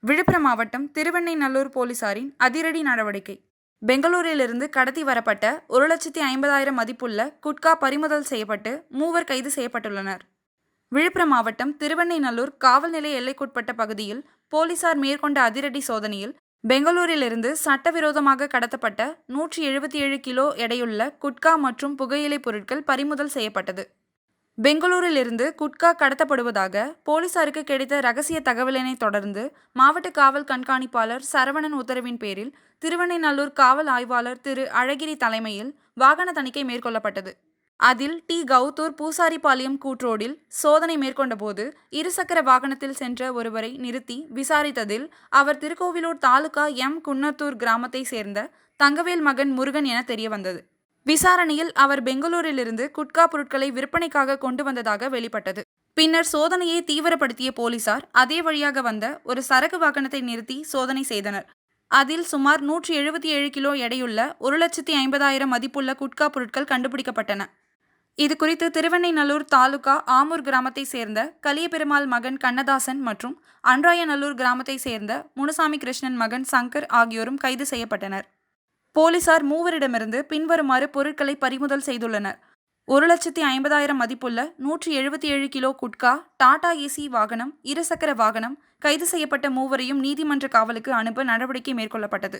விழுப்புரம் மாவட்டம் திருவெண்ணைநல்லூர் போலீசாரின் அதிரடி நடவடிக்கை. பெங்களூரிலிருந்து கடத்தி வரப்பட்ட 1,50,000 மதிப்புள்ள குட்கா பறிமுதல் செய்யப்பட்டு மூவர் கைது செய்யப்பட்டுள்ளனர். விழுப்புரம் மாவட்டம் திருவெண்ணைநல்லூர் காவல் நிலைய எல்லைக்குட்பட்ட பகுதியில் போலீசார் மேற்கொண்ட அதிரடி சோதனையில் பெங்களூரிலிருந்து சட்டவிரோதமாக கடத்தப்பட்ட 177 கிலோ எடையுள்ள குட்கா மற்றும் புகையிலை பொருட்கள் பறிமுதல் செய்யப்பட்டது. பெங்களூரிலிருந்து குட்கா கடத்தப்படுவதாக போலீசாருக்கு கிடைத்த ரகசிய தகவலினை தொடர்ந்து மாவட்ட காவல் கண்காணிப்பாளர் சரவணன் உத்தரவின் பேரில் திருவெண்ணைநல்லூர் காவல் ஆய்வாளர் திரு அழகிரி தலைமையில் வாகன தணிக்கை மேற்கொள்ளப்பட்டது. அதில் டி. கவுத்தூர் பூசாரிபாளையம் கூட்ரோடில் சோதனை மேற்கொண்டபோது இருசக்கர வாகனத்தில் சென்ற ஒருவரை நிறுத்தி விசாரித்ததில் அவர் திருக்கோவிலூர் தாலுகா எம். குன்னத்தூர் கிராமத்தை சேர்ந்த தங்கவேல் மகன் முருகன் என தெரியவந்தது. விசாரணையில் அவர் பெங்களூரிலிருந்து குட்கா பொருட்களை விற்பனைக்காக கொண்டு வந்ததாக வெளிப்பட்டது. பின்னர் சோதனையை தீவிரப்படுத்திய போலீசார் அதே வழியாக வந்த ஒரு சரக்கு வாகனத்தை நிறுத்தி சோதனை செய்தனர். அதில் சுமார் 177 கிலோ எடையுள்ள 1,50,000 மதிப்புள்ள குட்கா பொருட்கள் கண்டுபிடிக்கப்பட்டன. இதுகுறித்து திருவெண்ணைநல்லூர் தாலுகா ஆமூர் கிராமத்தை சேர்ந்த கலியபெருமாள் மகன் கண்ணதாசன் மற்றும் அன்றாயநல்லூர் கிராமத்தை சேர்ந்த முனுசாமி கிருஷ்ணன் மகன் சங்கர் ஆகியோரும் கைது செய்யப்பட்டனர். போலீசார் மூவரிடமிருந்து பின்வருமாறு பொருட்களை பறிமுதல் செய்துள்ளனர். 1,50,000 மதிப்புள்ள 177 கிலோ குட்கா, டாடா ஏசி வாகனம், இருசக்கர வாகனம். கைது செய்யப்பட்ட மூவரையும் நீதிமன்ற காவலுக்கு அனுப்ப நடவடிக்கை மேற்கொள்ளப்பட்டது.